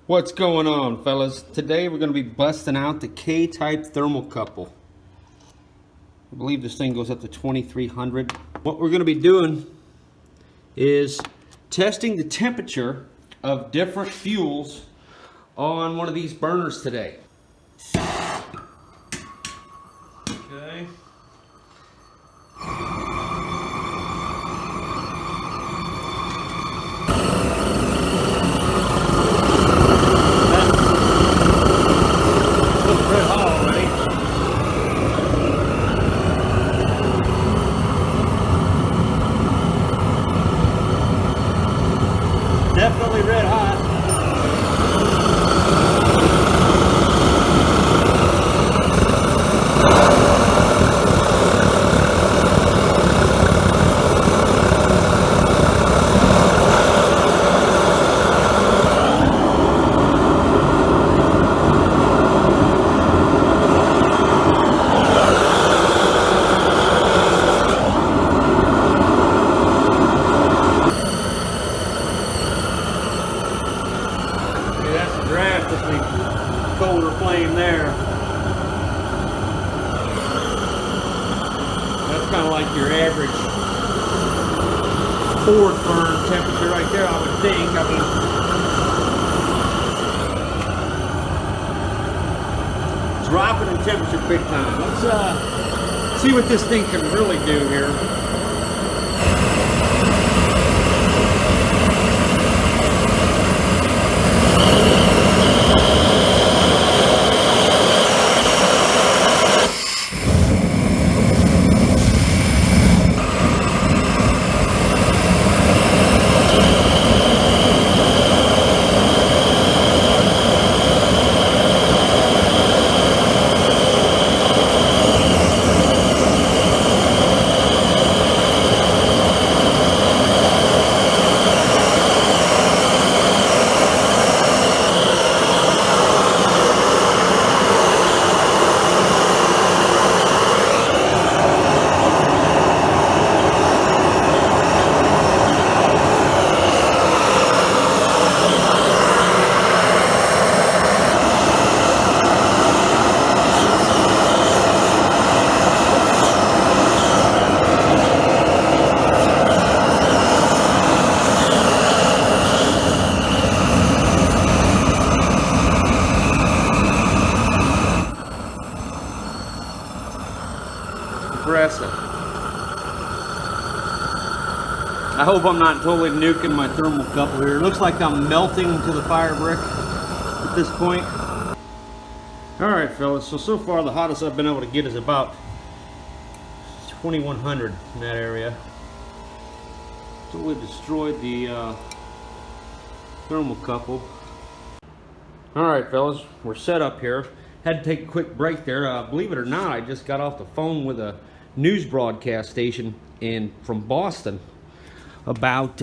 What's going on, fellas? Today we're going to be busting out the K-type thermocouple. I believe this thing goes up to 2300. What we're going to be doing is testing the temperature of different fuels on one of these burners today. Okay. Definitely red hot. Drastically colder flame there. That's kind of like your average forward burn temperature right there, I would think. I mean, dropping in temperature big time. Let's see what this thing can really do here. Impressive. I hope I'm not totally nuking my thermocouple here. It looks like I'm melting to the fire brick at this point. Alright fellas, so far the hottest I've been able to get is about 2100 in that area. Totally destroyed the thermocouple. Alright fellas, we're set up here. Had to take a quick break there. Believe it or not, I just got off the phone with a news broadcast station from Boston about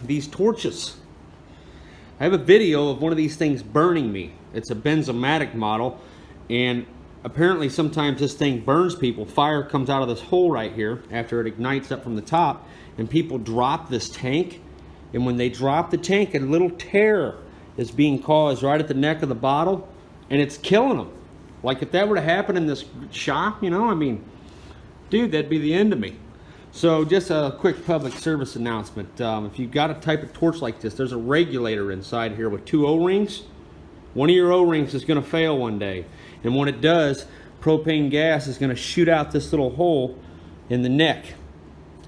these torches. I have a video of one of these things burning me. It's a benzomatic model, and apparently sometimes this thing burns people. Fire comes out of this hole right here after it ignites up from the top, and people drop this tank, and when they drop the tank, a little tear is being caused right at the neck of the bottle, and it's killing them. Like if that were to happen in this shop, you know, I mean, dude, that'd be the end of me. So just a quick public service announcement. If you've got a type of torch like this, there's a regulator inside here with 2 O-rings. One of your O-rings is going to fail one day. And when it does, propane gas is going to shoot out this little hole in the neck.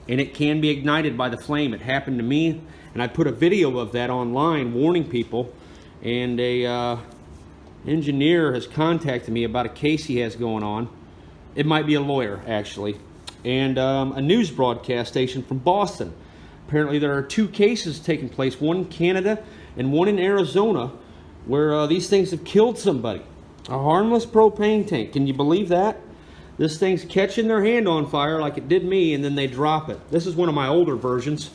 And it can be ignited by the flame. It happened to me, and I put a video of that online warning people. And a engineer has contacted me about a case he has going on. It might be a lawyer, actually. And a news broadcast station from Boston. Apparently there are 2 cases taking place, one in Canada and one in Arizona, where these things have killed somebody. A harmless propane tank. Can you believe that? This thing's catching their hand on fire like it did me, and then they drop it. This is one of my older versions.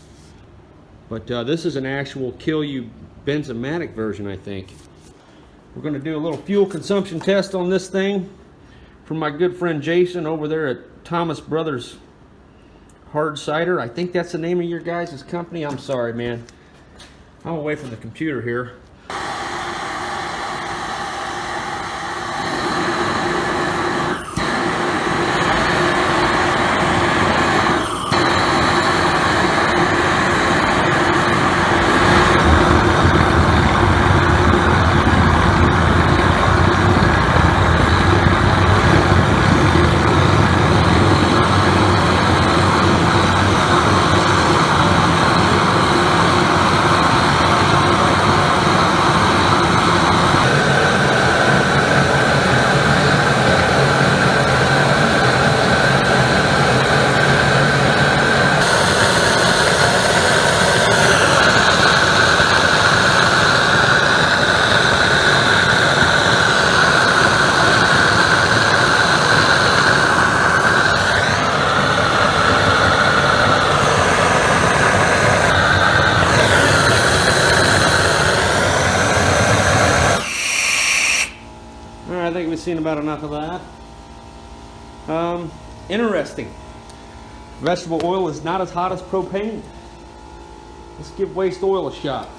But this is an actual kill you benzomatic version, I think. We're going to do a little fuel consumption test on this thing from my good friend Jason over there at Thomas Brothers Hard Cider. I think that's the name of your guys' company. I'm sorry, man. I'm away from the computer here. think we've seen about enough of that. Interesting. Vegetable oil is not as hot as propane. Let's give waste oil a shot.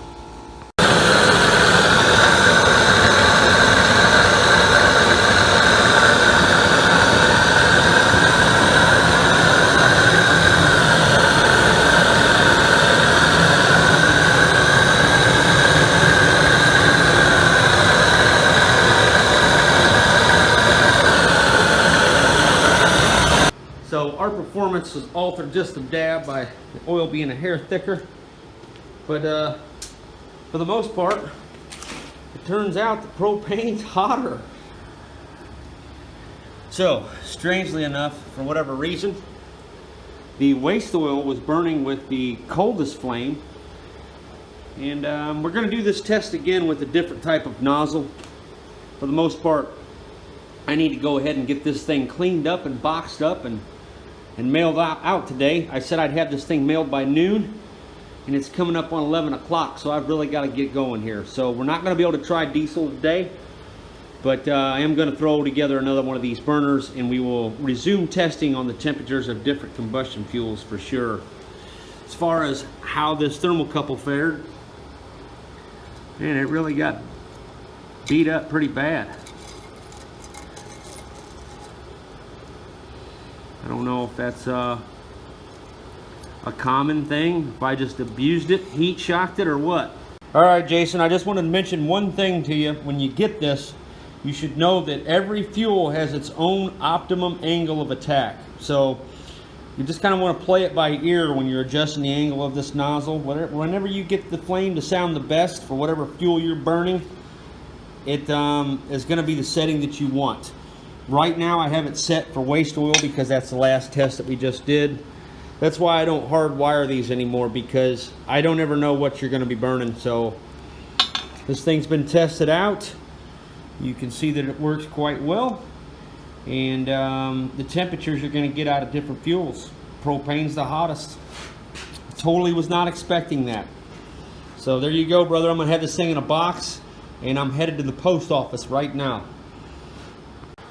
So our performance was altered just a dab by the oil being a hair thicker, but for the most part, it turns out the propane's hotter. So, strangely enough, for whatever reason, the waste oil was burning with the coldest flame, and we're going to do this test again with a different type of nozzle. For the most part, I need to go ahead and get this thing cleaned up and boxed up and mailed out today. I said I'd have this thing mailed by noon, and it's coming up on 11 o'clock, so I've really got to get going here. So we're not going to be able to try diesel today, but I am going to throw together another one of these burners, and we will resume testing on the temperatures of different combustion fuels for sure. As far as how this thermocouple fared, man, it really got beat up pretty bad. I don't know if that's a common thing, if I just abused it, heat shocked it, or what. All right, Jason, I just wanted to mention one thing to you. When you get this, you should know that every fuel has its own optimum angle of attack. So you just kind of want to play it by ear when you're adjusting the angle of this nozzle. Whenever you get the flame to sound the best for whatever fuel you're burning, it is going to be the setting that you want. Right now I have it set for waste oil because that's the last test that we just did. That's why I don't hardwire these anymore, because I don't ever know what you're going to be burning. So this thing's been tested out. You can see that it works quite well. And the temperatures you're going to get out of different fuels. Propane's the hottest. Totally was not expecting that. So there you go, brother. I'm going to have this thing in a box, and I'm headed to the post office right now.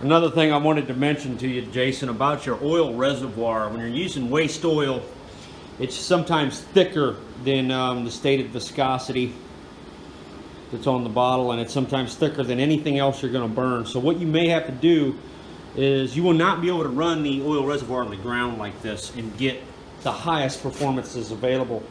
Another thing I wanted to mention to you, Jason, about your oil reservoir. When you're using waste oil, it's sometimes thicker than the stated viscosity that's on the bottle, and it's sometimes thicker than anything else you're going to burn. So what you may have to do is you will not be able to run the oil reservoir on the ground like this and get the highest performances available.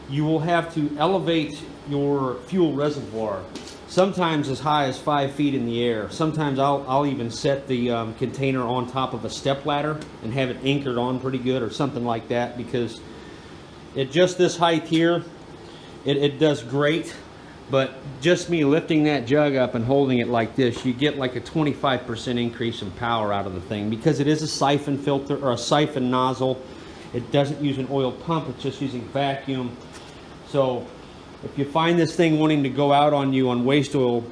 You will have to elevate your fuel reservoir, sometimes as high as 5 feet in the air. Sometimes I'll even set the container on top of a step ladder and have it anchored on pretty good or something like that, because at just this height here, it does great. But just me lifting that jug up and holding it like this, you get like a 25% increase in power out of the thing, because it is a siphon filter or a siphon nozzle. It doesn't use an oil pump, it's just using vacuum. So if you find this thing wanting to go out on you on waste oil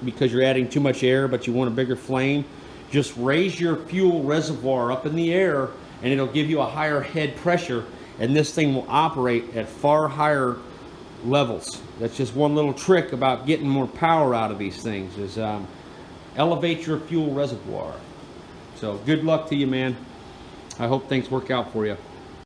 because you're adding too much air but you want a bigger flame, just raise your fuel reservoir up in the air and it'll give you a higher head pressure, and this thing will operate at far higher levels. That's just one little trick about getting more power out of these things, is elevate your fuel reservoir. So good luck to you, man. I hope things work out for you.